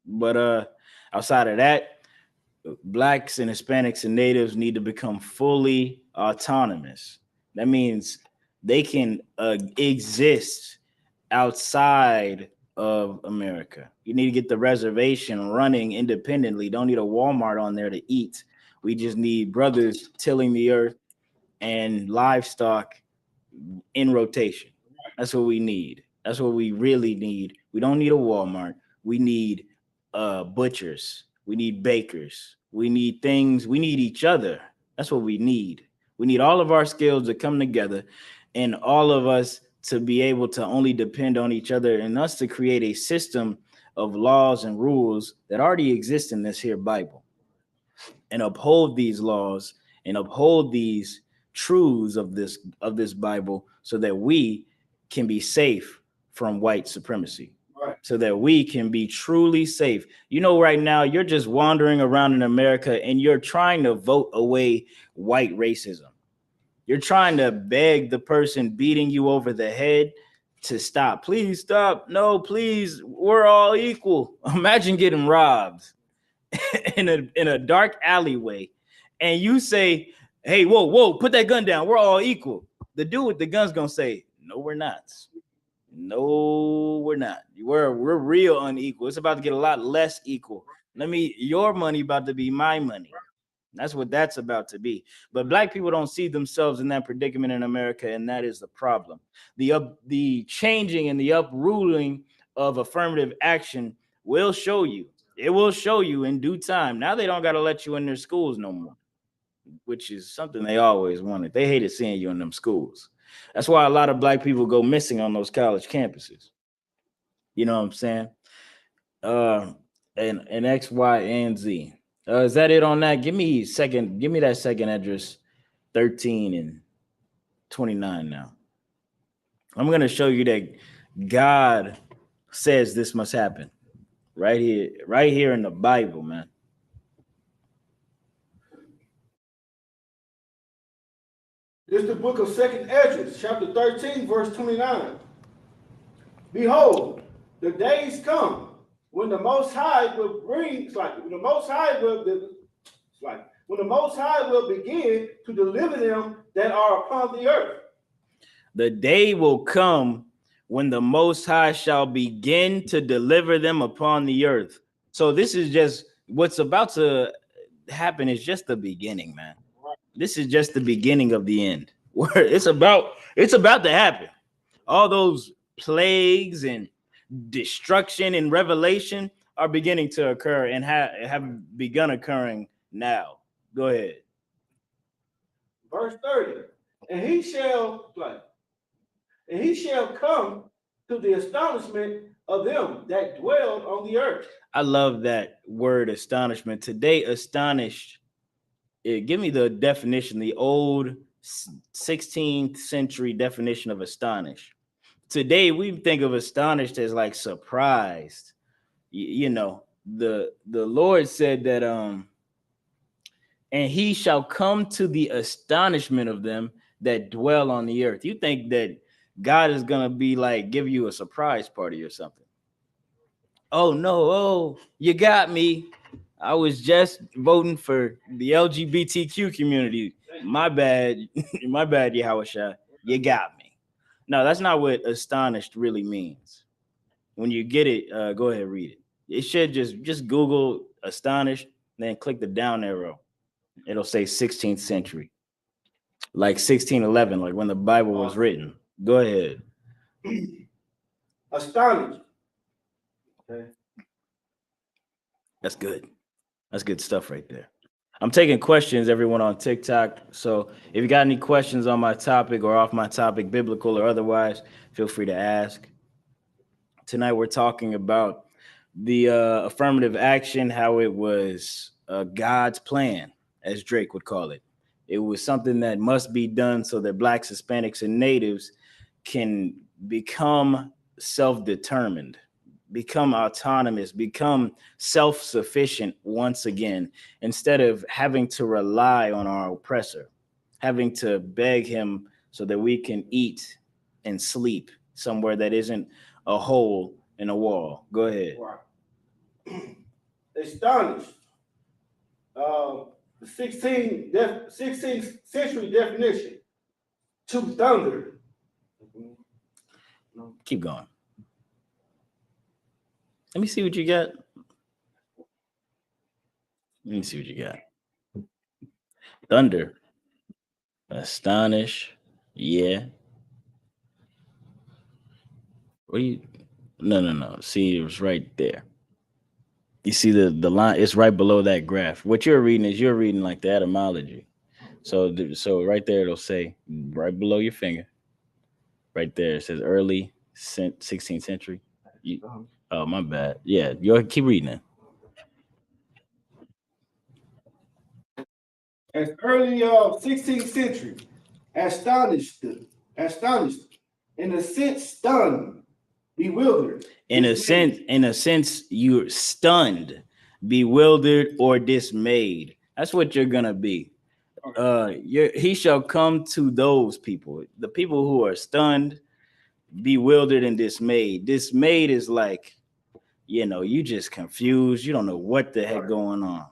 But outside of that, blacks and Hispanics and natives need to become fully autonomous. That means they can exist outside of America. You need to get the reservation running independently. Don't need a Walmart on there to eat. We just need brothers tilling the earth and livestock in rotation. That's what we need. That's what we really need. We don't need a Walmart. We need butchers. We need bakers. We need things. We need each other. That's what we need. We need all of our skills to come together and all of us to be able to only depend on each other and us to create a system of laws and rules that already exist in this here Bible and uphold these laws and uphold these truths of this Bible so that we can be safe from white supremacy. Right. So that we can be truly safe. You know, right now you're just wandering around in America and you're trying to vote away white racism. You're trying to beg the person beating you over the head to stop. Please stop. No, please. We're all equal. Imagine getting robbed in a dark alleyway and you say, hey, whoa, put that gun down. We're all equal. The dude with the gun's gonna say, no, we're not. No, we're not. We're real unequal. It's about to get a lot less equal. Your money about to be my money. That's what that's about to be. But black people don't see themselves in that predicament in America, and that is the problem. The changing and the upruling of affirmative action will show you. It will show you in due time. Now they don't got to let you in their schools no more, which is something they always wanted. They hated seeing you in them schools. That's why a lot of black people go missing on those college campuses. You know what I'm saying? And X, Y, and Z. Is that it on that? Give me that second address, 13 and 29 now. I'm going to show you that God says this must happen right here in the Bible, man. This is the book of 2nd Esdras, chapter 13, verse 29. Behold, the days come when the Most High will bring, when the Most High will begin to deliver them that are upon the earth. The day will come when the Most High shall begin to deliver them upon the earth. So this is just what's about to happen is just the beginning, man. This is just the beginning of the end. Where it's about to happen. All those plagues and destruction and revelation are beginning to occur and have begun occurring now. Go ahead. Verse 30. And he shall come to the astonishment of them that dwell on the earth. I love that word astonishment. Today, astonished. Give me the definition, the old 16th century definition of astonished. Today, we think of astonished as like surprised. You know, the Lord said that, and he shall come to the astonishment of them that dwell on the earth. You think that God is going to be like, give you a surprise party or something. Oh, no. Oh, you got me. I was just voting for the LGBTQ community. My bad. My bad, Yahushua. You got me. No, that's not what astonished really means. When you get it, go ahead and read it. It should just Google astonished, then click the down arrow. It'll say 16th century. Like 1611, like when the Bible was written. Go ahead. Astonished. Okay. That's good. That's good stuff right there. I'm taking questions, everyone on TikTok. So if you got any questions on my topic or off my topic, biblical or otherwise, feel free to ask. Tonight we're talking about the affirmative action, how it was God's plan, as Drake would call it. It was something that must be done so that Blacks, Hispanics, and Natives can become self-determined, become autonomous, become self-sufficient once again, instead of having to rely on our oppressor, having to beg him so that we can eat and sleep somewhere that isn't a hole in a wall. Go ahead. Astonished. The 16th century definition. To thunder. Keep going. Let me see what you got. Let me see what you got. Thunder. Astonish. Yeah. What do you? No. See, it was right there. You see the line? It's right below that graph. What you're reading like the etymology. So right there it'll say right below your finger. Right there it says early 16th century. Oh my bad. Yeah, you keep reading it. As early 16th century, astonished, in a sense, stunned, bewildered. In a sense, you're stunned, bewildered, or dismayed. That's what you're gonna be. He shall come to those people, the people who are stunned, bewildered, and dismayed. Dismayed is like, you just confused. You don't know what the heck going on.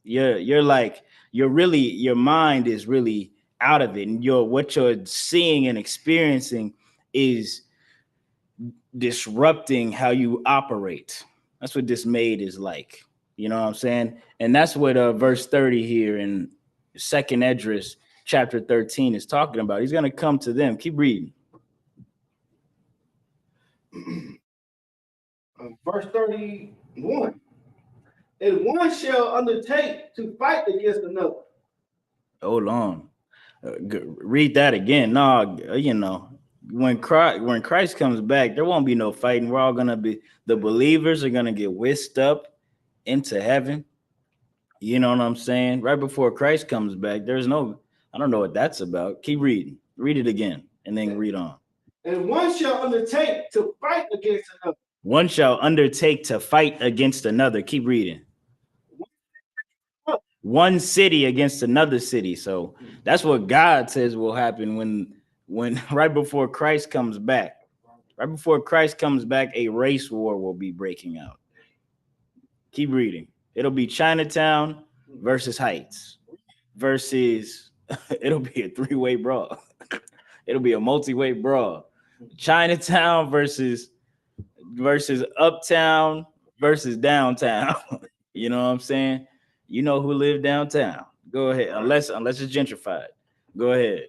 You're like, your mind is really out of it, and what you're seeing and experiencing is disrupting how you operate. That's what dismayed is like. You know what I'm saying? And that's what verse 30 here in Second Esdras chapter 13 is talking about. He's going to come to them. Keep reading. Verse 31. And one shall undertake to fight against another. Hold on. Read that again. No, when Christ comes back, there won't be no fighting. We're all going to be, the believers are going to get whisked up into heaven. You know what I'm saying? Right before Christ comes back, I don't know what that's about. Keep reading. Read it again and then read on. And one shall undertake to fight against another. One shall undertake to fight against another. Keep reading. One city against another city. So that's what God says will happen when right before Christ comes back. Right before Christ comes back, a race war will be breaking out. Keep reading. It'll be Chinatown versus Heights versus it'll be a three-way brawl. It'll be a multi-way brawl. Chinatown versus Uptown versus downtown. You know what I'm saying? You know who live downtown. Go ahead. Unless it's gentrified. Go ahead.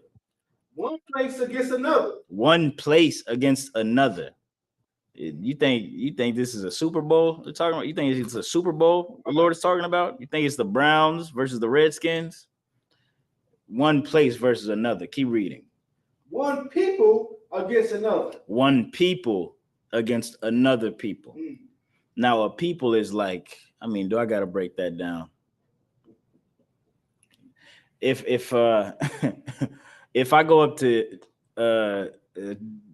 One place against another. One place against another. You think this is a Super Bowl they're talking about? You think it's a Super Bowl the Lord is talking about? You think it's the Browns versus the Redskins? One place versus another. Keep reading. One people against another. One people against another people. Now a people is like, do I gotta break that down? If if I go up to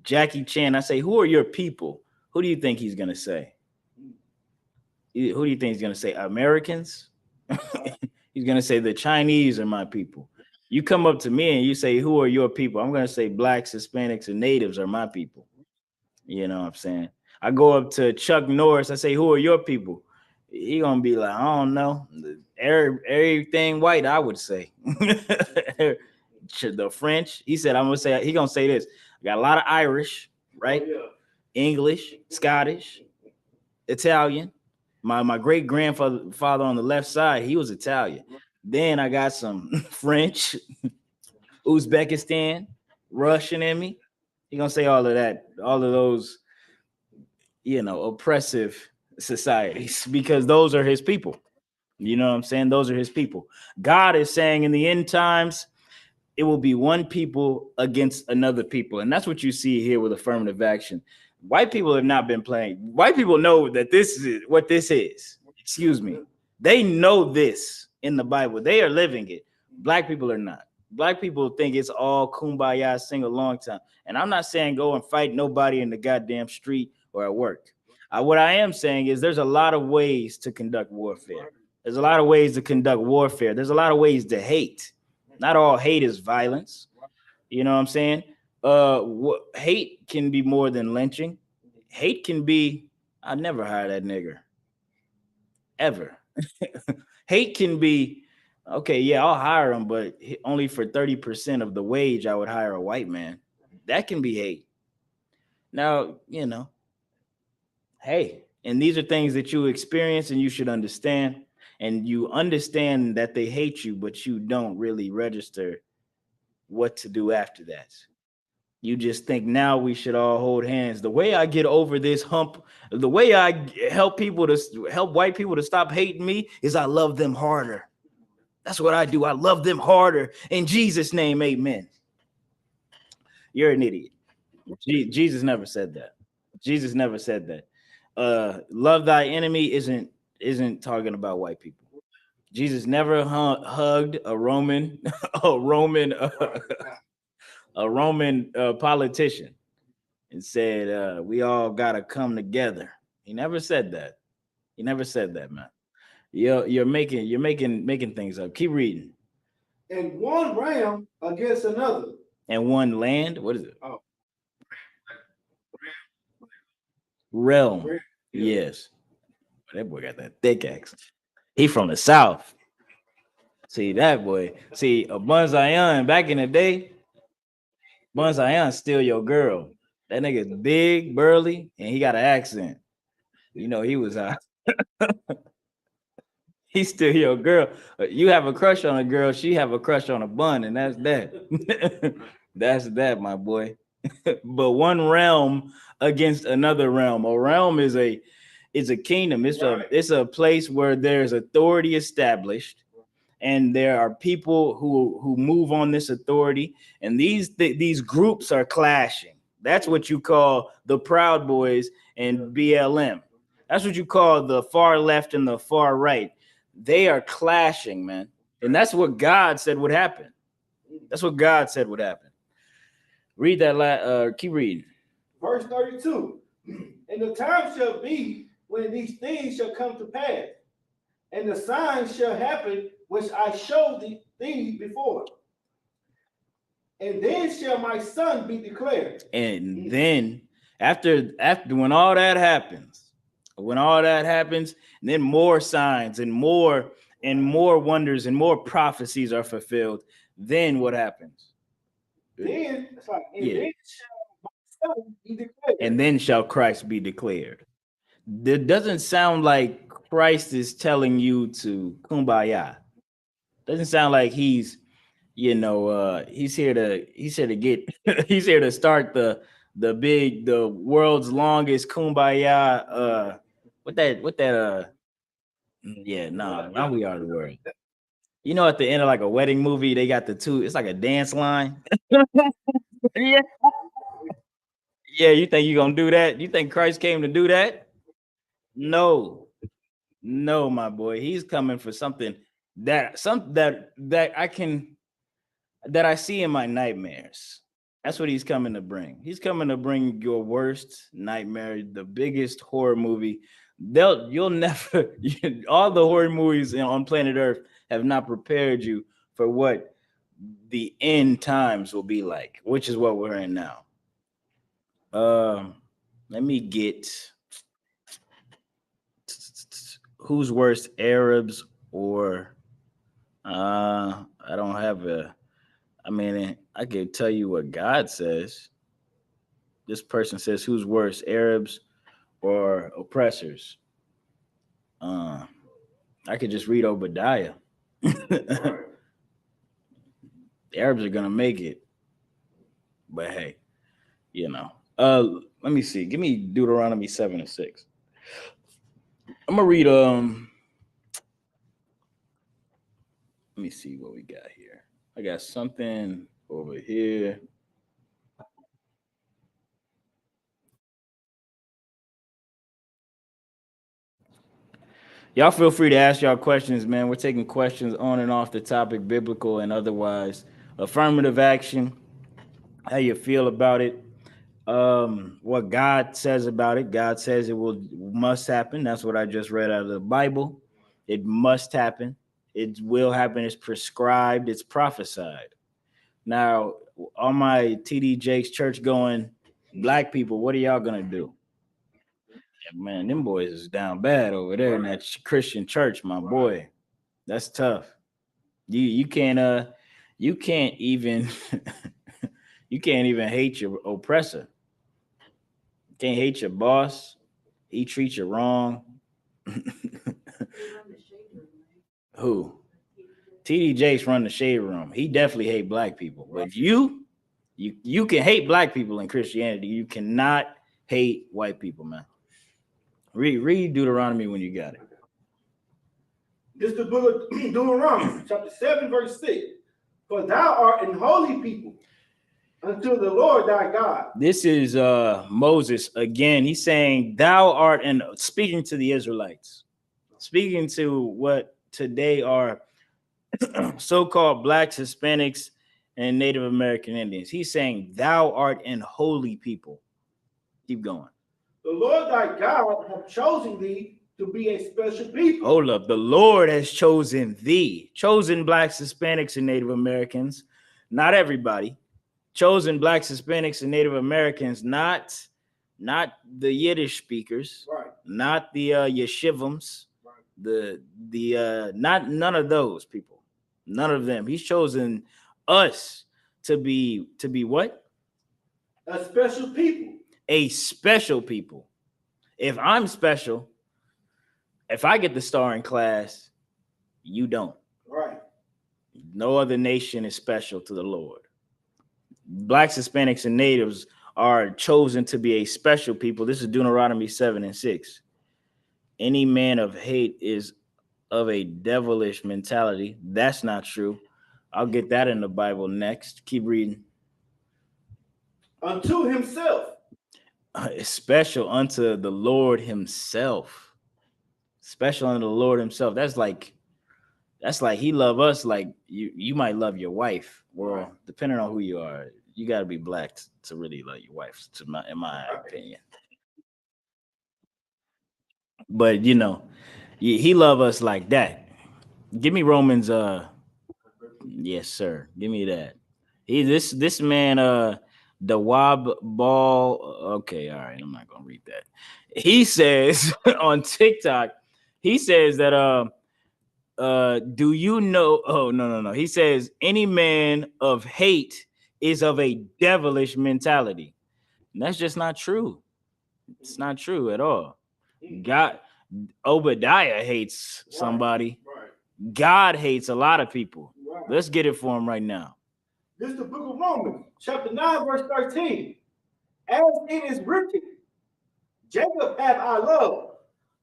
Jackie Chan, I say, who are your people? Who do you think he's gonna say? Who do you think he's gonna say? Americans? He's gonna say the Chinese are my people. You come up to me and you say, who are your people? I'm gonna say blacks, Hispanics, and natives are my people. You know what I'm saying? I go up to Chuck Norris, I say, who are your people? He gonna be like, I don't know. Everything white, I would say. The French. He said, he gonna say this. I got a lot of Irish, right? Oh, yeah. English, Scottish, Italian. My great grandfather on the left side, he was Italian. Then I got some French, Uzbekistan, Russian in me. He gonna say all of that, all of those, oppressive societies, because those are his people. You know what I'm saying? Those are his people. God is saying in the end times, it will be one people against another people. And that's what you see here with affirmative action. White people have not been playing. White people know that this is what this is. Excuse me. They know this in the Bible. They are living it. Black people are not. Black people think it's all kumbaya, sing a long time. And I'm not saying go and fight nobody in the goddamn street or at work. What I am saying is there's a lot of ways to conduct warfare. There's a lot of ways to conduct warfare. There's a lot of ways to hate. Not all hate is violence. You know what I'm saying? Hate can be more than lynching. Hate can be, I'd never hire that nigger. Ever. Hate can be, okay, yeah, I'll hire him, but only for 30% of the wage I would hire a white man. That can be hate. Now, hey, And these are things that you experience and you should understand. And you understand that they hate you, but you don't really register what to do after that. You just think now we should all hold hands. The way I get over this hump, the way I help white people to stop hating me is I love them harder. That's what I do. I love them harder. In Jesus' name, amen. You're an idiot. Jesus never said that. Jesus never said that. Love thy enemy isn't talking about white people. Jesus never hugged a Roman politician and said we all gotta come together. He never said that. He never said that, man. You're making things up. Keep reading. And one ram against another. And one land. What is it? Oh. Realm. Yes. That boy got that thick accent. He from the South. See that boy. See, a Bun Zion back in the day. Bun Zion still your girl. That nigga's big, burly, and he got an accent. You know, he was he's still your girl. You have a crush on a girl, she have a crush on a bun, and that's that. That's that, my boy. But one realm against another realm. A realm is a kingdom. It's a place where there's authority established, and there are people who move on this authority, and these groups are clashing. That's what you call the Proud Boys and BLM. That's what you call the far left and the far right. They are clashing, man. And that's what God said would happen. That's what God said would happen. Read that, keep reading. Verse 32. And the time shall be when these things shall come to pass, and the signs shall happen which I showed thee before. And then shall my son be declared. And then after when all that happens, and then more signs and more wonders and more prophecies are fulfilled, then what happens? Then it's like, then shall my son be declared. And then shall Christ be declared. It doesn't sound like Christ is telling you to kumbaya. Doesn't sound like he's here to get he's here to start the world's longest kumbaya now we are the world. You know, at the end of like a wedding movie, they got it's like a dance line. Yeah. Yeah, you think you're gonna do that? You think Christ came to do that? No, my boy. He's coming for something that I see in my nightmares. That's what he's coming to bring. He's coming to bring your worst nightmare, the biggest horror movie. You'll never all the horror movies on planet Earth have not prepared you for what the end times will be like, which is what we're in now. Let me get who's worse, Arabs or I don't have I can tell you what God says. This person says, who's worse, Arabs or oppressors? I could just read Obadiah. The Arabs are gonna make it, but hey, let me see. Give me Deuteronomy 7:6. I'm gonna read. Let me see what we got here. I got something over here. Y'all feel free to ask y'all questions, man. We're taking questions on and off the topic, biblical and otherwise. Affirmative action. How you feel about it? What God says about it. God says it must happen. That's what I just read out of the Bible. It must happen. It will happen. It's prescribed. It's prophesied. Now, all my TD Jakes church going black people, what are y'all gonna do? Yeah, man, them boys is down bad over there in that Christian church, my boy. That's tough. You can't even you can't even hate your oppressor. You can't hate your boss. He treats you wrong. Who? TD Jakes run the shade room. He definitely hate black people. But you can hate black people in Christianity. You cannot hate white people, man. Read Deuteronomy when you got it. This is the book of Deuteronomy, chapter 7, verse 6. For thou art an holy people unto the Lord thy God. This is Moses again. He's saying, thou art, and speaking to the Israelites, speaking to what today are so-called blacks, Hispanics, and Native American Indians. He's saying, thou art an holy people. Keep going. The Lord thy God hath chosen thee to be a special people. Hold up. The Lord has chosen thee. Chosen blacks, Hispanics, and Native Americans. Not everybody. Chosen blacks, Hispanics, and Native Americans. Not the Yiddish speakers. Right. Not the Yeshivams. Right. None of those people. None of them. He's chosen us to be what? A special people. A special people. If I'm special, if I get the star in class, you don't. Right. No other nation is special to the Lord. Blacks, Hispanics, and natives are chosen to be a special people. This is Deuteronomy 7 and 6. Any man of hate is of a devilish mentality. That's not true. I'll get that in the Bible next. Keep reading. Unto himself. Special unto the Lord himself. Special unto the Lord himself. That's like he love us like you might love your wife. Well, depending on who you are, you got to be black to really love your wife, in my opinion. But he love us like that. Give me Romans. Yes, sir. Give me that. This man. The Wob Ball. Okay, all right. I'm not gonna read that. He says on TikTok. He says that. Do you know? Oh, no. He says any man of hate is of a devilish mentality. And that's just not true. It's not true at all. God, Obadiah hates somebody. Right. God hates a lot of people. Right. Let's get it for him right now. This is the book of Romans, chapter 9, verse 13. As it is written, Jacob have I loved,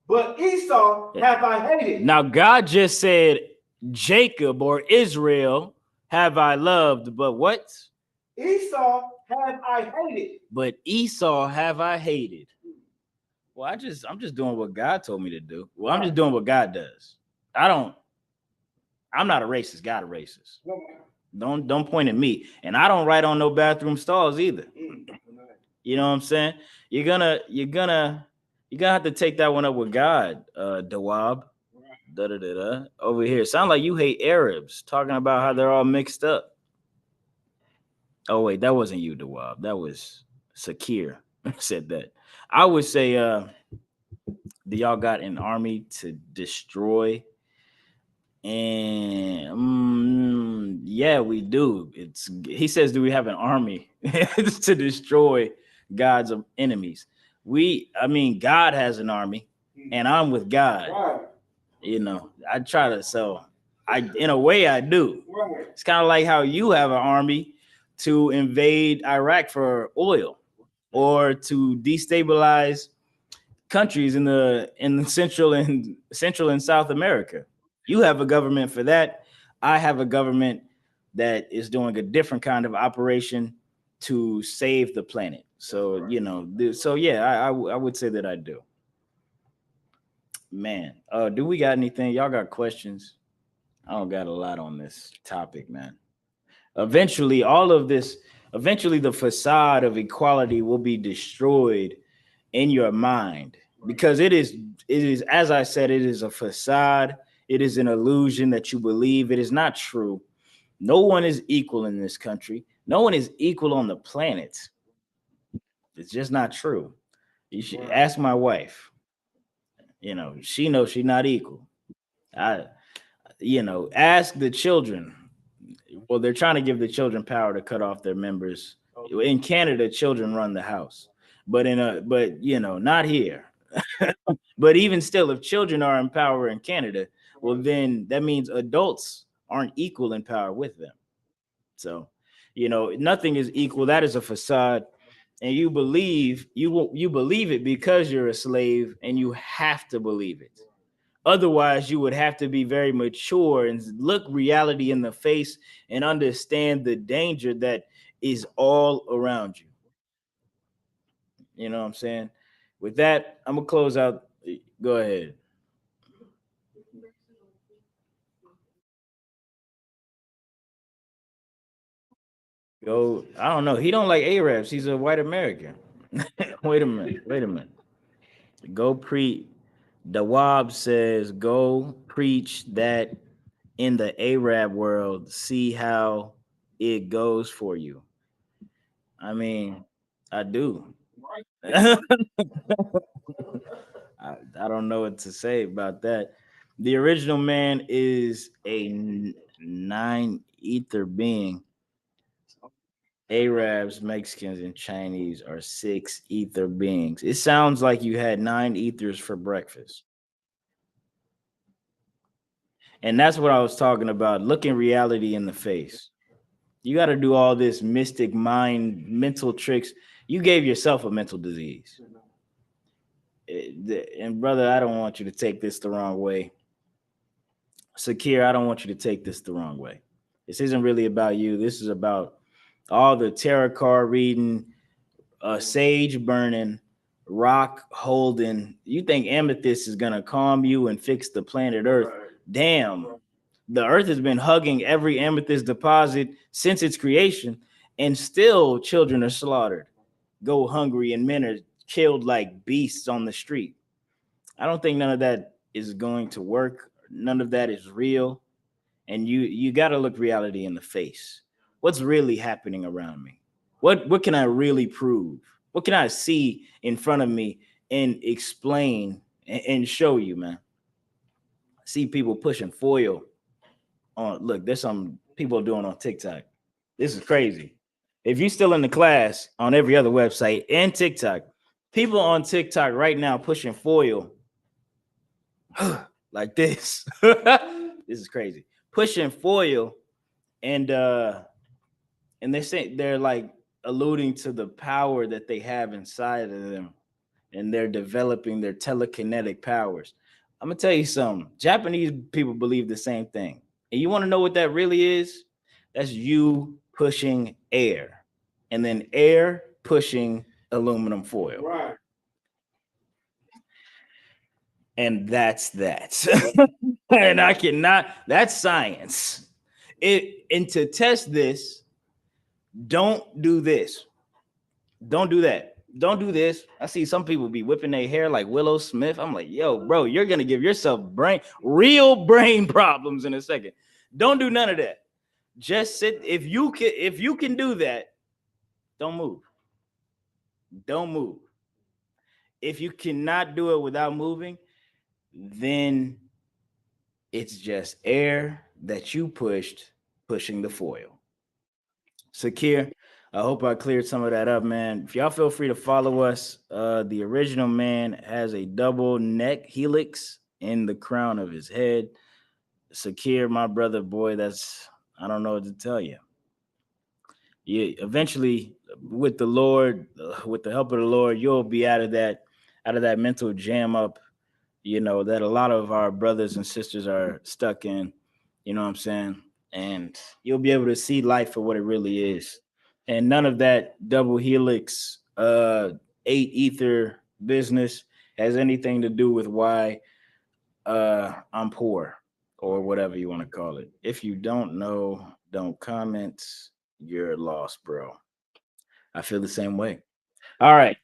but Esau have I hated. Now, God just said, Jacob or Israel have I loved, but what? Esau have I hated. But Esau have I hated. Well, I'm just doing what God told me to do. Well, I'm just doing what God does. I'm not a racist. God a racist. Don't point at me. And I don't write on no bathroom stalls either. You know what I'm saying? You're gonna have to take that one up with God, Dawab. Over here. Sound like you hate Arabs, talking about how they're all mixed up. Oh, wait, that wasn't you, Dawab. That was Sakir said that. I would say do y'all got an army to destroy? And yeah, we do. He says, do we have an army to destroy God's enemies? God has an army, and I'm with God. Right. I try to. In a way, I do. Right. It's kind of like how you have an army to invade Iraq for oil, or to destabilize countries in the Central and South America. You have a government for that. I have a government that is doing a different kind of operation to save the planet. So, I would say that I do. Man, do we got anything? Y'all got questions? I don't got a lot on this topic, man. Eventually, the facade of equality will be destroyed in your mind, because it is, as I said, it is a facade. It is an illusion that you believe. It is not true. No one is equal in this country. No one is equal on the planet. It's just not true. You should ask my wife. She knows she's not equal. Ask the children. Well, they're trying to give the children power to cut off their members. In Canada, children run the house, but not here. But even still, if children are in power in Canada, well, then that means adults aren't equal in power with them. So, nothing is equal. That is a facade. And you believe it because you're a slave, and you have to believe it. Otherwise, you would have to be very mature and look reality in the face and understand the danger that is all around you. You know what I'm saying? With that, I'm gonna close out. Go ahead. Go. I don't know. He don't like Arabs. He's a white American. Wait a minute. Go preach. Dawab says, go preach that in the Arab world. See how it goes for you. I mean, I do. I don't know what to say about that. The original man is a 9 ether being. Arabs, Mexicans, and Chinese are 6 ether beings. It sounds like you had 9 ethers for breakfast. And that's what I was talking about. Looking reality in the face. You got to do all this mystic mind, mental tricks. You gave yourself a mental disease. And brother, I don't want you to take this the wrong way. Sakir, I don't want you to take this the wrong way. This isn't really about you. This is about all the tarot card reading, sage burning, rock holding. You think amethyst is going to calm you and fix the planet Earth? Damn. The Earth has been hugging every amethyst deposit since its creation, and still children are slaughtered, go hungry, and men are killed like beasts on the street. I don't think none of that is going to work. None of that is real. And you got to look reality in the face. What's really happening around me? What can I really prove? What can I see in front of me and explain and show you, man? I see people pushing foil on. Look, there's some people doing on TikTok. This is crazy. If you're still in the class on every other website and TikTok, people on TikTok right now pushing foil like this. This is crazy. Pushing foil, and they're like alluding to the power that they have inside of them, and they're developing their telekinetic powers. I'm gonna tell you something. Japanese people believe the same thing. And you want to know what that really is? That's you pushing air, and then air pushing aluminum foil. Right. And that's that. And I cannot, that's science. And to test this, don't do this. Don't do that. Don't do this. I see some people be whipping their hair like Willow Smith. I'm like, yo, bro, you're gonna give yourself real brain problems in a second. Don't do none of that. Just sit. If you can do that, don't move. Don't move. If you cannot do it without moving, then it's just air that you pushing the foil. Sakir, I hope I cleared some of that up, man. If y'all feel free to follow us. The original man has a double neck helix in the crown of his head. Sakir, my brother, boy, I don't know what to tell you. Yeah, eventually, with the Lord, with the help of the Lord, you'll be out of that mental jam up, that a lot of our brothers and sisters are stuck in. You know what I'm saying? And you'll be able to see life for what it really is. And none of that double helix, 8 ether business has anything to do with why I'm poor or whatever you want to call it. If you don't know, don't comment. You're lost, bro. I feel the same way. All right.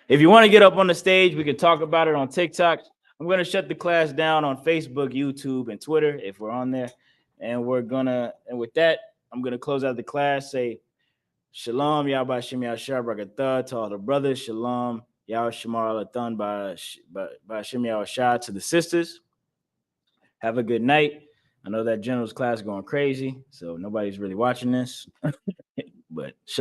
If you want to get up on the stage, we can talk about it on TikTok. I'm going to shut the class down on Facebook, YouTube, and Twitter if we're on there. And with that, I'm going to close out the class. Say, Shalom, Yahba Shem Yahshua Barakatah to all the brothers. Shalom, Yah Shamar Alathan by Shem Yahshua to the sisters. Have a good night. I know that general's class is going crazy, so nobody's really watching this. But shalom.